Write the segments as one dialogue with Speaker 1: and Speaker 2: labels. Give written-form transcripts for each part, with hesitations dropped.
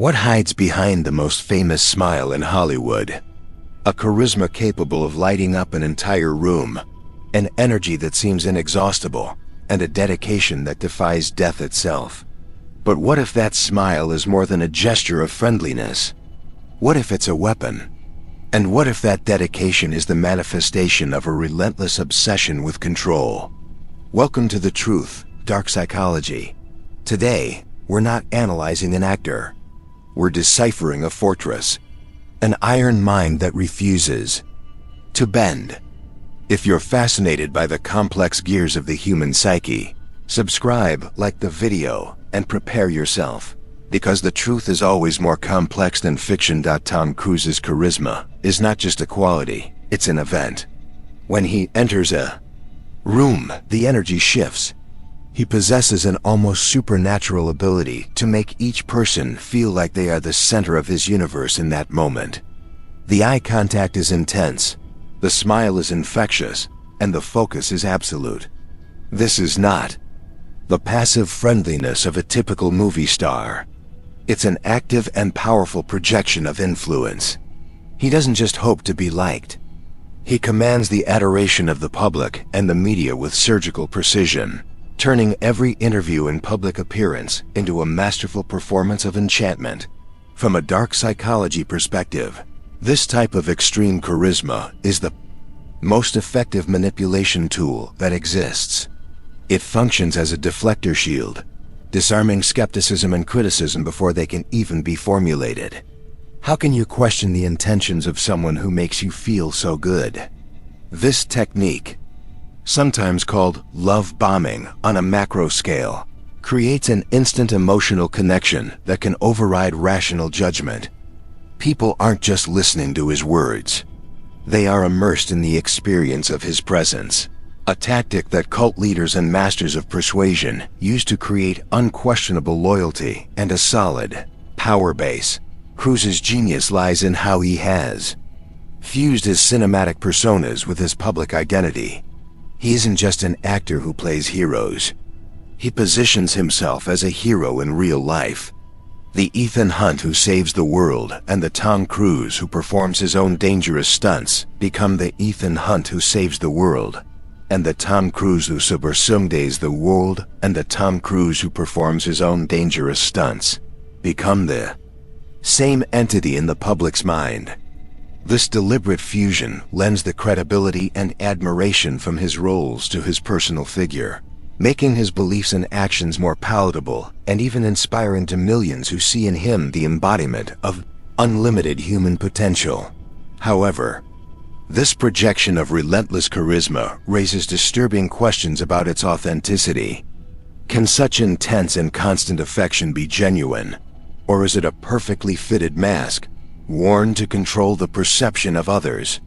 Speaker 1: What hides behind the most famous smile in Hollywood? A charisma capable of lighting up an entire room, an energy that seems inexhaustible, and a dedication that defies death itself. But what if that smile is more than a gesture of friendliness? What if it's a weapon? And what if that dedication is the manifestation of a relentless obsession with control? Welcome to The Truth, Dark Psychology. Today, we're not analyzing an actor. We're deciphering a fortress, an iron mind that refuses to bend. If you're fascinated by the complex gears of the human psyche, subscribe, like the video, and prepare yourself. Because the truth is always more complex than fiction. Tom Cruise's charisma is not just a quality, it's an event. When he enters a room, the energy shifts. He possesses an almost supernatural ability to make each person feel like they are the center of his universe in that moment. The eye contact is intense, the smile is infectious, and the focus is absolute. This is not the passive friendliness of a typical movie star. It's an active and powerful projection of influence. He doesn't just hope to be liked. He commands the adoration of the public and the media with surgical precision, turning every interview and public appearance into a masterful performance of enchantment. From a dark psychology perspective, this type of extreme charisma is the most effective manipulation tool that exists. It functions as a deflector shield, disarming skepticism and criticism before they can even be formulated. How can you question the intentions of someone who makes you feel so good? This technique, sometimes called love bombing on a macro scale, creates an instant emotional connection that can override rational judgment. People aren't just listening to his words. They are immersed in the experience of his presence, a tactic that cult leaders and masters of persuasion use to create unquestionable loyalty and a solid power base. Cruise's genius lies in how he has fused his cinematic personas with his public identity. He isn't just an actor who plays heroes. He positions himself as a hero in real life. The Ethan Hunt who saves the world and the Tom Cruise who performs his own dangerous stunts become the Ethan Hunt who saves the world, and the Tom Cruise who subversundays the world and the Tom Cruise who performs his own dangerous stunts become the same entity in the public's mind. This deliberate fusion lends the credibility and admiration from his roles to his personal figure, making his beliefs and actions more palatable and even inspiring to millions who see in him the embodiment of unlimited human potential. However, this projection of relentless charisma raises disturbing questions about its authenticity. Can such intense and constant affection be genuine, or is it a perfectly fitted mask, worn to control the perception of others?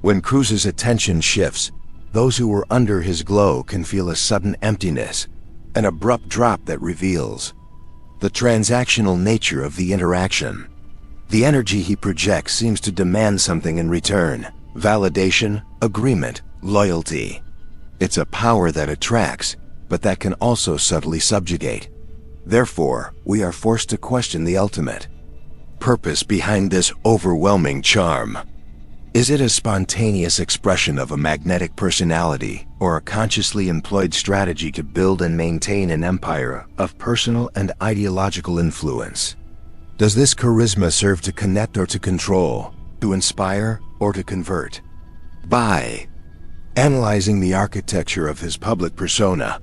Speaker 1: When Cruise's attention shifts, those who were under his glow can feel a sudden emptiness, an abrupt drop that reveals the transactional nature of the interaction. The energy he projects seems to demand something in return: validation, agreement, loyalty. It's a power that attracts, but that can also subtly subjugate. Therefore, we are forced to question the ultimate purpose behind this overwhelming charm. Is it a spontaneous expression of a magnetic personality, or a consciously employed strategy to build and maintain an empire of personal and ideological influence? Does this charisma serve to connect or to control, to inspire or to convert? By analyzing the architecture of his public persona,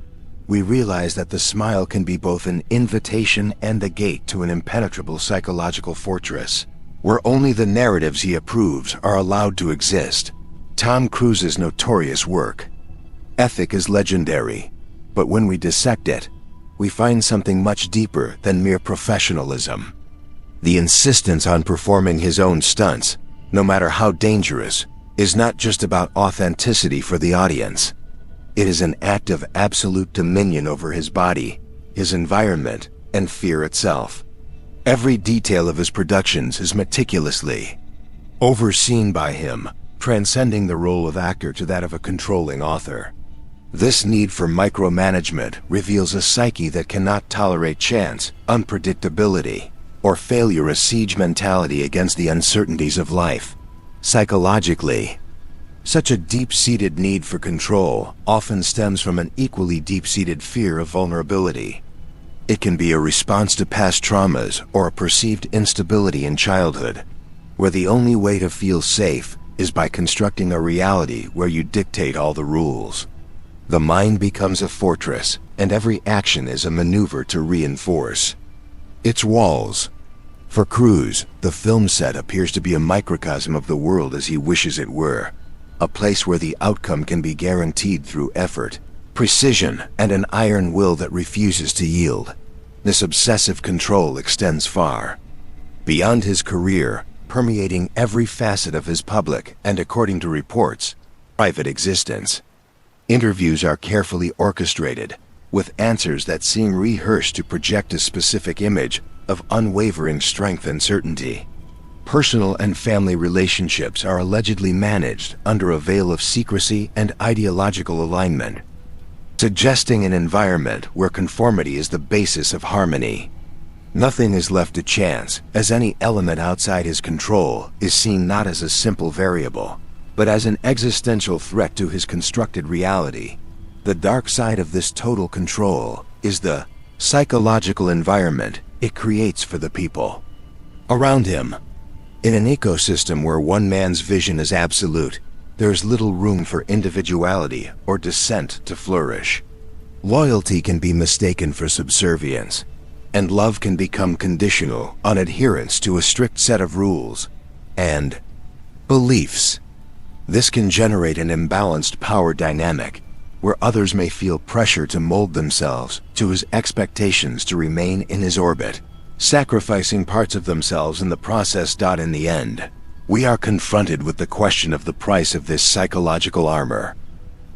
Speaker 1: we realize that the smile can be both an invitation and a gate to an impenetrable psychological fortress, where only the narratives he approves are allowed to exist. Tom Cruise's notorious work ethic is legendary, but when we dissect it, we find something much deeper than mere professionalism. The insistence on performing his own stunts, no matter how dangerous, is not just about authenticity for the audience. It is an act of absolute dominion over his body, his environment, and fear itself. Every detail of his productions is meticulously overseen by him, transcending the role of actor to that of a controlling author. This need for micromanagement reveals a psyche that cannot tolerate chance, unpredictability, or failure a siege mentality against the uncertainties of life. Psychologically, such a deep-seated need for control often stems from an equally deep-seated fear of vulnerability. It can be a response to past traumas or a perceived instability in childhood, where the only way to feel safe is by constructing a reality where you dictate all the rules. The mind becomes a fortress, and every action is a maneuver to reinforce its walls. For Cruise, the film set appears to be a microcosm of the world as he wishes it were, a place where the outcome can be guaranteed through effort, precision, and an iron will that refuses to yield. This obsessive control extends far beyond his career, permeating every facet of his public and, according to reports, private existence. Interviews are carefully orchestrated, with answers that seem rehearsed to project a specific image of unwavering strength and certainty. Personal and family relationships are allegedly managed under a veil of secrecy and ideological alignment, suggesting an environment where conformity is the basis of harmony. Nothing is left to chance, as any element outside his control is seen not as a simple variable, but as an existential threat to his constructed reality. The dark side of this total control is the psychological environment it creates for the people around him. In an ecosystem where one man's vision is absolute, there is little room for individuality or dissent to flourish. Loyalty can be mistaken for subservience, and love can become conditional on adherence to a strict set of rules and beliefs. This can generate an imbalanced power dynamic, where others may feel pressure to mold themselves to his expectations to remain in his orbit, sacrificing parts of themselves in the process. In the end, we are confronted with the question of the price of this psychological armor.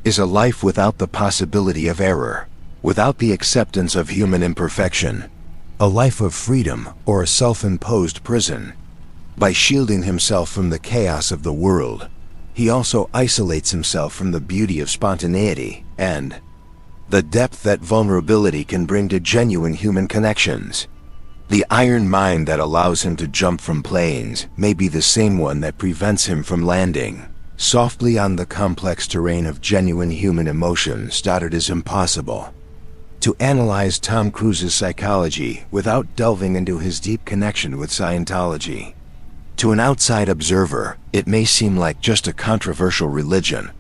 Speaker 1: Is a life without the possibility of error, without the acceptance of human imperfection, a life of freedom or a self-imposed prison? By shielding himself from the chaos of the world, he also isolates himself from the beauty of spontaneity and the depth that vulnerability can bring to genuine human connections. The iron mind that allows him to jump from planes may be the same one that prevents him from landing softly on the complex terrain of genuine human emotions. It is impossible to analyze Tom Cruise's psychology without delving into his deep connection with Scientology. To an outside observer, it may seem like just a controversial religion,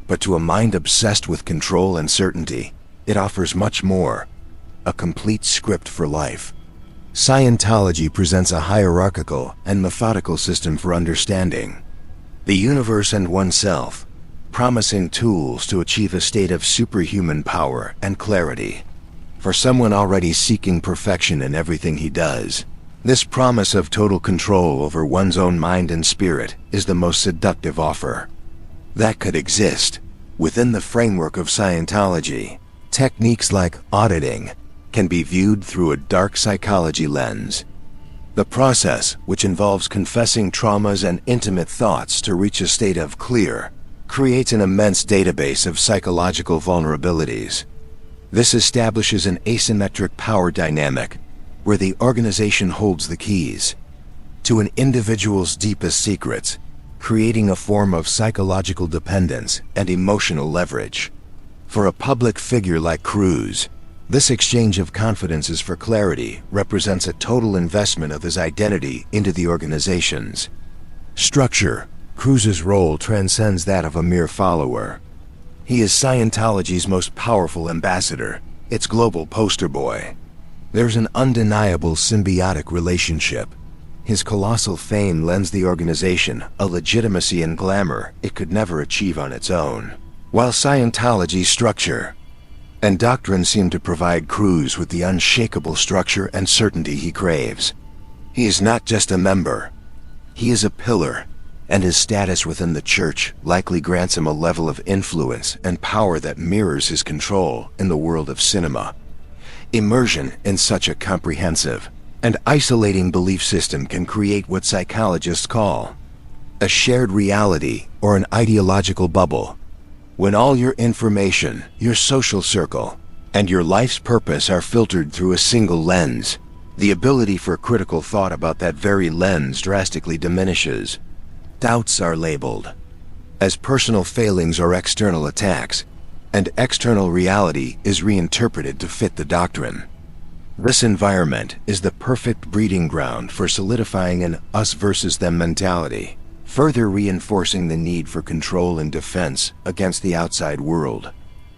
Speaker 1: but to a mind obsessed with control and certainty, it offers much more: a complete script for life. Scientology presents a hierarchical and methodical system for understanding the universe and oneself, promising tools to achieve a state of superhuman power and clarity. For someone already seeking perfection in everything he does, this promise of total control over one's own mind and spirit is the most seductive offer that could exist. Within the framework of Scientology, techniques like auditing can be viewed through a dark psychology lens. The process, which involves confessing traumas and intimate thoughts to reach a state of clear, creates an immense database of psychological vulnerabilities. This establishes an asymmetric power dynamic, where the organization holds the keys to an individual's deepest secrets, creating a form of psychological dependence and emotional leverage. For a public figure like Cruise, this exchange of confidences for clarity represents a total investment of his identity into the organization's structure. Cruise's role transcends that of a mere follower. He is Scientology's most powerful ambassador, its global poster boy. There's an undeniable symbiotic relationship. His colossal fame lends the organization a legitimacy and glamour it could never achieve on its own, while Scientology's structure and doctrine seem to provide Cruise with the unshakable structure and certainty he craves. He is not just a member, he is a pillar, and his status within the church likely grants him a level of influence and power that mirrors his control in the world of cinema. Immersion in such a comprehensive and isolating belief system can create what psychologists call a shared reality or an ideological bubble. When all your information, your social circle, and your life's purpose are filtered through a single lens, The ability for critical thought about that very lens drastically diminishes. Doubts are labeled as personal failings or external attacks, and external reality is reinterpreted to fit the doctrine. This environment is the perfect breeding ground for solidifying an us versus them mentality, further reinforcing the need for control and defense against the outside world.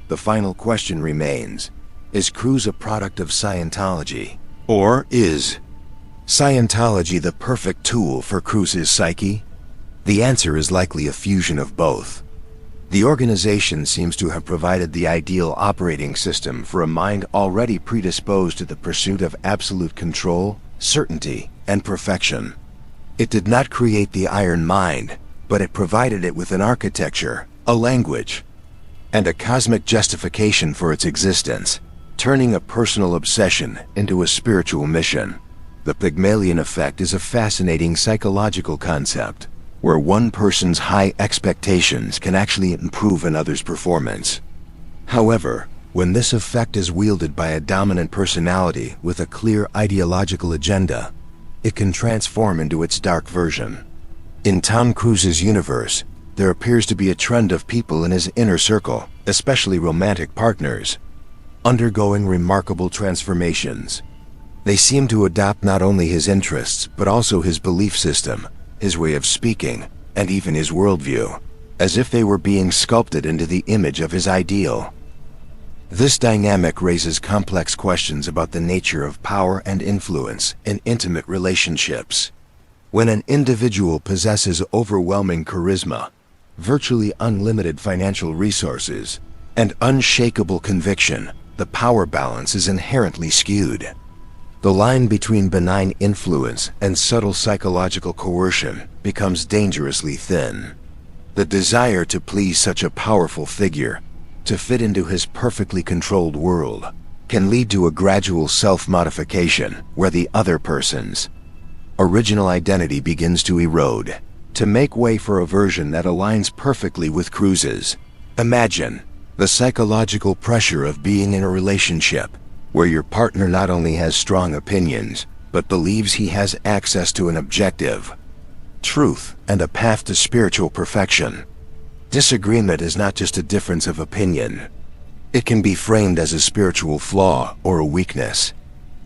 Speaker 1: The final question remains: is Cruz a product of Scientology? Or is Scientology the perfect tool for Cruz's psyche? The answer is likely a fusion of both. The organization seems to have provided the ideal operating system for a mind already predisposed to the pursuit of absolute control, certainty, and perfection. It did not create the iron mind, but it provided it with an architecture, a language, and a cosmic justification for its existence, turning a personal obsession into a spiritual mission. The Pygmalion effect is a fascinating psychological concept, where one person's high expectations can actually improve another's performance. However, when this effect is wielded by a dominant personality with a clear ideological agenda, it can transform into its dark version. In Tom Cruise's universe, there appears to be a trend of people in his inner circle, especially romantic partners, undergoing remarkable transformations. They seem to adopt not only his interests, but also his belief system, his way of speaking, and even his worldview, as if they were being sculpted into the image of his ideal. This dynamic raises complex questions about the nature of power and influence in intimate relationships. When an individual possesses overwhelming charisma, virtually unlimited financial resources, and unshakable conviction, the power balance is inherently skewed. The line between benign influence and subtle psychological coercion becomes dangerously thin. The desire to please such a powerful figure, to fit into his perfectly controlled world, can lead to a gradual self-modification where the other person's original identity begins to erode, to make way for a version that aligns perfectly with Cruz's. Imagine the psychological pressure of being in a relationship where your partner not only has strong opinions, but believes he has access to an objective truth and a path to spiritual perfection. Disagreement is not just a difference of opinion. It can be framed as a spiritual flaw or a weakness.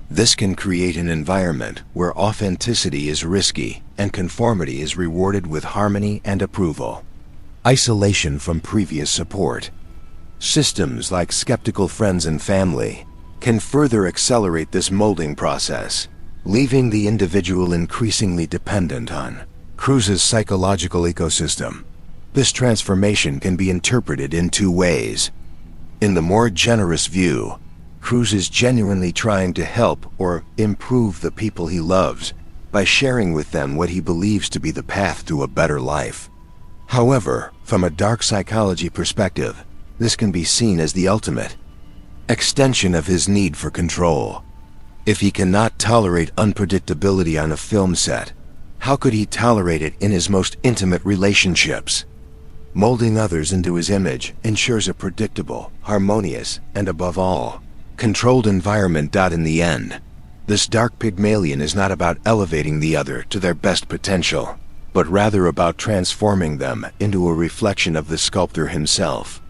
Speaker 1: This can create an environment where authenticity is risky and conformity is rewarded with harmony and approval. Isolation from previous support. Systems like skeptical friends and family can further accelerate this molding process, leaving the individual increasingly dependent on Cruz's psychological ecosystem. This transformation can be interpreted in two ways. In the more generous view, Cruz is genuinely trying to help or improve the people he loves by sharing with them what he believes to be the path to a better life. However, from a dark psychology perspective, this can be seen as the ultimate extension of his need for control. If he cannot tolerate unpredictability on a film set, how could he tolerate it in his most intimate relationships? Molding others into his image ensures a predictable, harmonious, and above all, controlled environment. In the end, this dark Pygmalion is not about elevating the other to their best potential, but rather about transforming them into a reflection of the sculptor himself.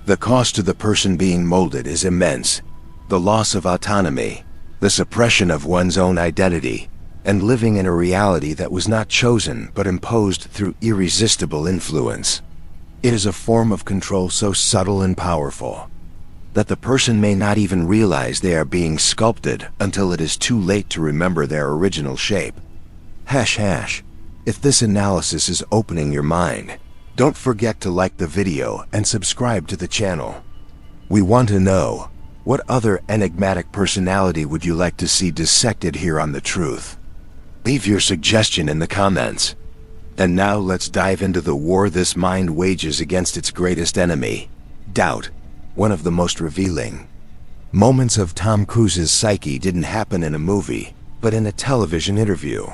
Speaker 1: The cost to the person being molded is immense: the loss of autonomy, the suppression of one's own identity, and living in a reality that was not chosen but imposed through irresistible influence. It is a form of control so subtle and powerful that the person may not even realize they are being sculpted until it is too late to remember their original shape. If this analysis is opening your mind, don't forget to like the video and subscribe to the channel. We want to know, what other enigmatic personality would you like to see dissected here on The Truth? Leave your suggestion in the comments. And now let's dive into the war this mind wages against its greatest enemy, doubt. One of the most revealing moments of Tom Cruise's psyche didn't happen in a movie, but in a television interview.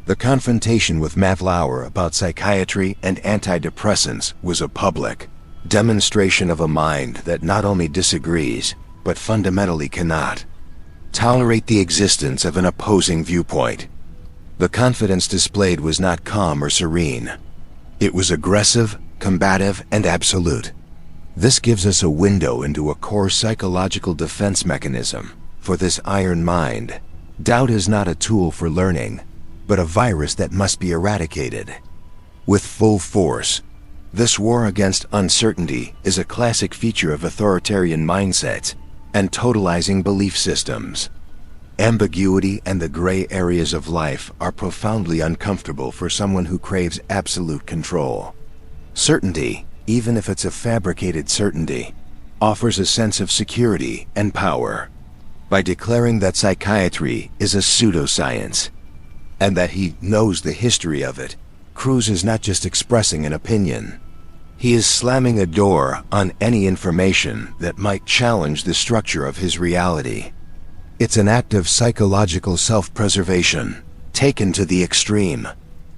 Speaker 1: The confrontation with Matt Lauer about psychiatry and antidepressants was a public demonstration of a mind that not only disagrees, but fundamentally cannot tolerate the existence of an opposing viewpoint. The confidence displayed was not calm or serene. It was aggressive, combative, and absolute. This gives us a window into a core psychological defense mechanism for this iron mind. Doubt is not a tool for learning, but a virus that must be eradicated. With full force, this war against uncertainty is a classic feature of authoritarian mindsets and totalizing belief systems. Ambiguity and the gray areas of life are profoundly uncomfortable for someone who craves absolute control. Certainty, even if it's a fabricated certainty, offers a sense of security and power. By declaring that psychiatry is a pseudoscience, and that he knows the history of it, Cruz is not just expressing an opinion. He is slamming a door on any information that might challenge the structure of his reality. It's an act of psychological self-preservation, taken to the extreme.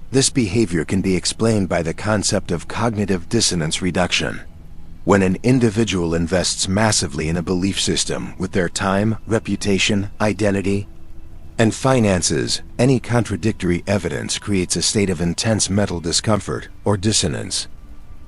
Speaker 1: This behavior can be explained by the concept of cognitive dissonance reduction. When an individual invests massively in a belief system with their time, reputation, identity, and finances, any contradictory evidence creates a state of intense mental discomfort or dissonance.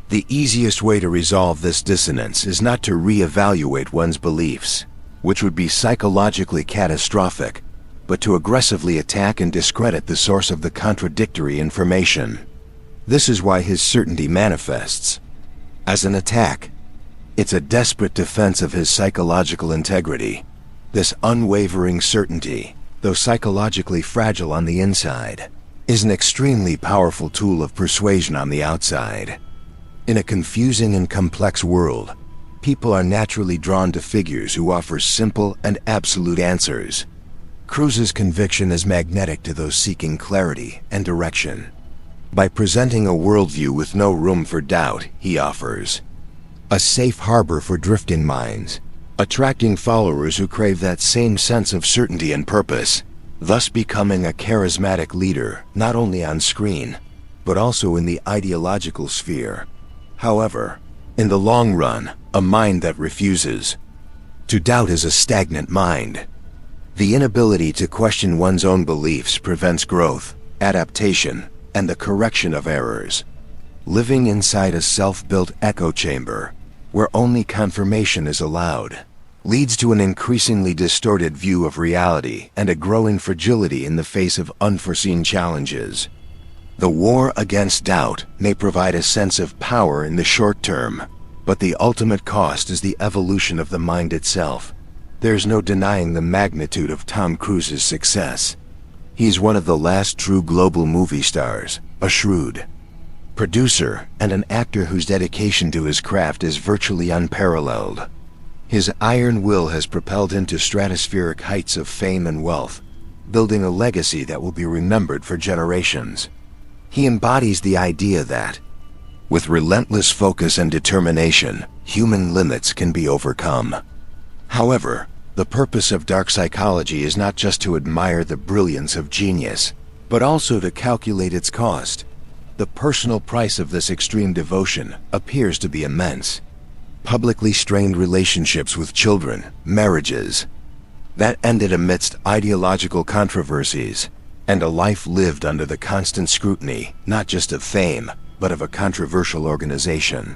Speaker 1: The easiest way to resolve this dissonance is not to re-evaluate one's beliefs, which would be psychologically catastrophic, but to aggressively attack and discredit the source of the contradictory information. This is why his certainty manifests as an attack. It's a desperate defense of his psychological integrity. This unwavering certainty, though psychologically fragile on the inside, is an extremely powerful tool of persuasion on the outside. In a confusing and complex world, people are naturally drawn to figures who offer simple and absolute answers. Cruz's conviction is magnetic to those seeking clarity and direction. By presenting a worldview with no room for doubt, he offers a safe harbor for drifting minds, attracting followers who crave that same sense of certainty and purpose, thus becoming a charismatic leader not only on screen, but also in the ideological sphere. However, in the long run, a mind that refuses to doubt is a stagnant mind. The inability to question one's own beliefs prevents growth, adaptation, and the correction of errors. Living inside a self-built echo chamber, where only confirmation is allowed, leads to an increasingly distorted view of reality and a growing fragility in the face of unforeseen challenges. The war against doubt may provide a sense of power in the short term, but the ultimate cost is the evolution of the mind itself. There's no denying the magnitude of Tom Cruise's success. He's one of the last true global movie stars, a shrewd producer, and an actor whose dedication to his craft is virtually unparalleled. His iron will has propelled him to stratospheric heights of fame and wealth, building a legacy that will be remembered for generations. He embodies the idea that, with relentless focus and determination, human limits can be overcome. However, the purpose of dark psychology is not just to admire the brilliance of genius, but also to calculate its cost. The personal price of this extreme devotion appears to be immense. Publicly strained relationships with children, marriages that ended amidst ideological controversies, and a life lived under the constant scrutiny, not just of fame, but of a controversial organization.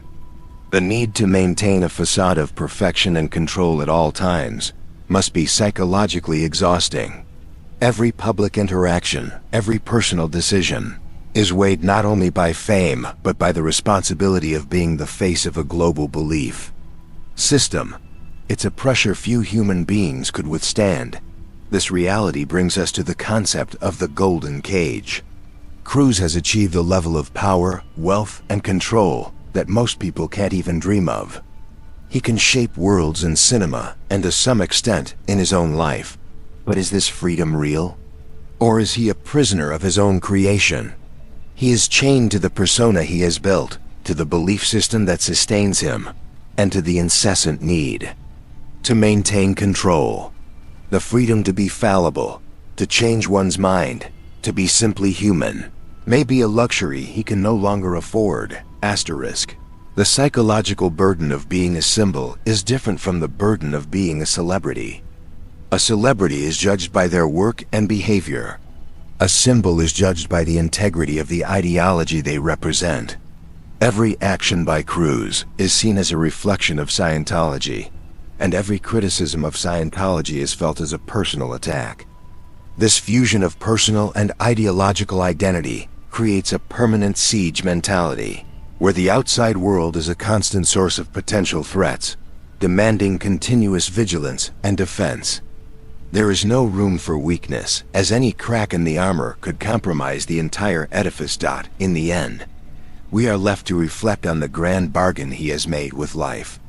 Speaker 1: The need to maintain a facade of perfection and control at all times must be psychologically exhausting. Every public interaction, every personal decision, is weighed not only by fame, but by the responsibility of being the face of a global belief system. It's a pressure few human beings could withstand. This reality brings us to the concept of the golden cage. Cruz has achieved a level of power, wealth, and control that most people can't even dream of. He can shape worlds in cinema and to some extent in his own life. But is this freedom real? Or is he a prisoner of his own creation? He is chained to the persona he has built, to the belief system that sustains him, and to the incessant need to maintain control. The freedom to be fallible, to change one's mind, to be simply human, may be a luxury he can no longer afford. Asterisk. The psychological burden of being a symbol is different from the burden of being a celebrity. A celebrity is judged by their work and behavior. A symbol is judged by the integrity of the ideology they represent. Every action by Cruz is seen as a reflection of Scientology, and every criticism of Scientology is felt as a personal attack. This fusion of personal and ideological identity creates a permanent siege mentality, where the outside world is a constant source of potential threats, demanding continuous vigilance and defense. There is no room for weakness, as any crack in the armor could compromise the entire edifice. In the end, we are left to reflect on the grand bargain he has made with life.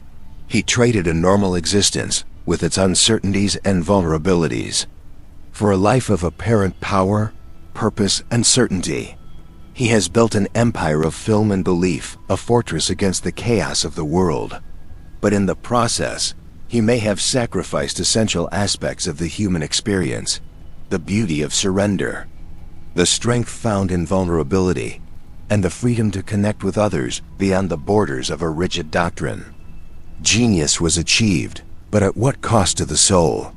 Speaker 1: He traded a normal existence, with its uncertainties and vulnerabilities, for a life of apparent power, purpose, and certainty. He has built an empire of film and belief, a fortress against the chaos of the world. But in the process, he may have sacrificed essential aspects of the human experience, the beauty of surrender, the strength found in vulnerability, and the freedom to connect with others beyond the borders of a rigid doctrine. Genius was achieved, but at what cost to the soul?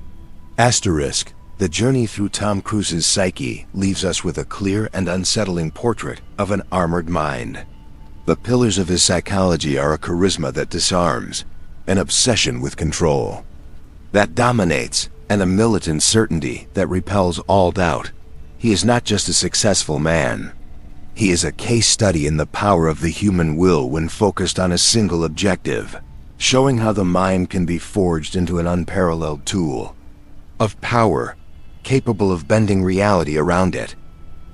Speaker 1: Asterisk. The journey through Tom Cruise's psyche leaves us with a clear and unsettling portrait of an armored mind. The pillars of his psychology are a charisma that disarms, an obsession with control that dominates, and a militant certainty that repels all doubt. He is not just a successful man. He is a case study in the power of the human will when focused on a single objective, showing how the mind can be forged into an unparalleled tool of power, capable of bending reality around it.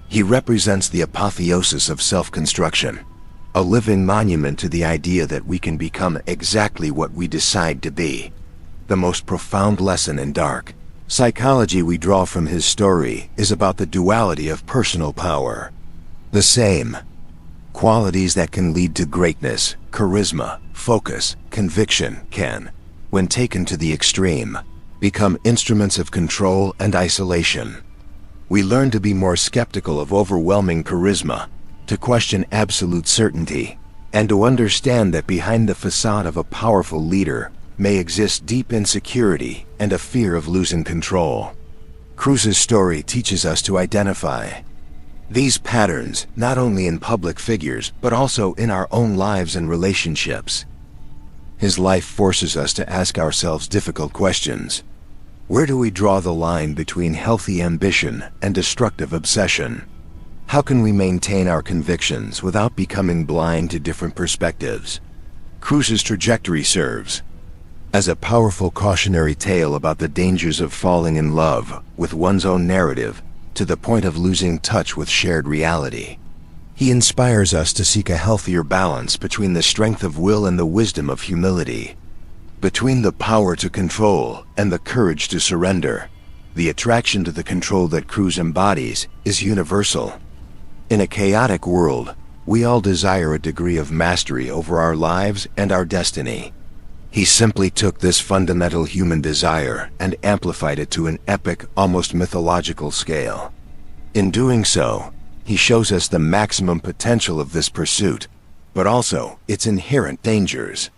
Speaker 1: He represents the apotheosis of self-construction, a living monument to the idea that we can become exactly what we decide to be. The most profound lesson in dark psychology we draw from his story is about the duality of personal power. The same qualities that can lead to greatness, charisma, focus, conviction can, when taken to the extreme, become instruments of control and isolation. We learn to be more skeptical of overwhelming charisma, to question absolute certainty, and to understand that behind the facade of a powerful leader may exist deep insecurity and a fear of losing control. Cruz's story teaches us to identify these patterns not only in public figures but also in our own lives and relationships. His life forces us to ask ourselves difficult questions. Where do we draw the line between healthy ambition and destructive obsession? How can we maintain our convictions without becoming blind to different perspectives? Cruz's trajectory serves as a powerful cautionary tale about the dangers of falling in love with one's own narrative to the point of losing touch with shared reality. He inspires us to seek a healthier balance between the strength of will and the wisdom of humility, between the power to control and the courage to surrender. The attraction to the control that Cruz embodies is universal. In a chaotic world, we all desire a degree of mastery over our lives and our destiny. He simply took this fundamental human desire and amplified it to an epic, almost mythological scale. In doing so, he shows us the maximum potential of this pursuit, but also its inherent dangers.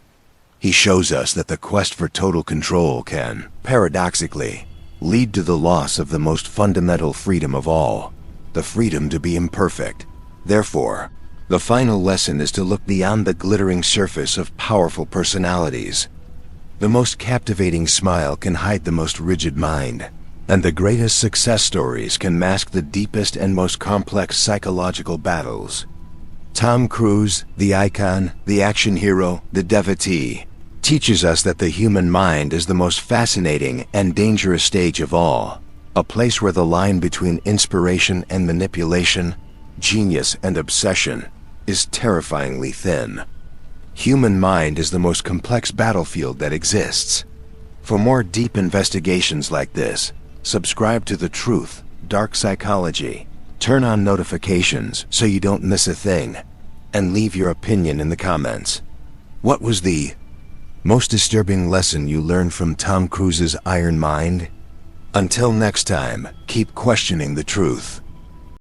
Speaker 1: He shows us that the quest for total control can, paradoxically, lead to the loss of the most fundamental freedom of all, the freedom to be imperfect. Therefore, the final lesson is to look beyond the glittering surface of powerful personalities. The most captivating smile can hide the most rigid mind, and the greatest success stories can mask the deepest and most complex psychological battles. Tom Cruise, the icon, the action hero, the devotee, teaches us that the human mind is the most fascinating and dangerous stage of all, a place where the line between inspiration and manipulation, genius and obsession, is terrifyingly thin. Human mind is the most complex battlefield that exists. For more deep investigations like this, subscribe to The Truth, Dark Psychology, turn on notifications so you don't miss a thing, and leave your opinion in the comments. What was the most disturbing lesson you learned from Tom Cruise's Iron Mind? Until next time, keep questioning the truth.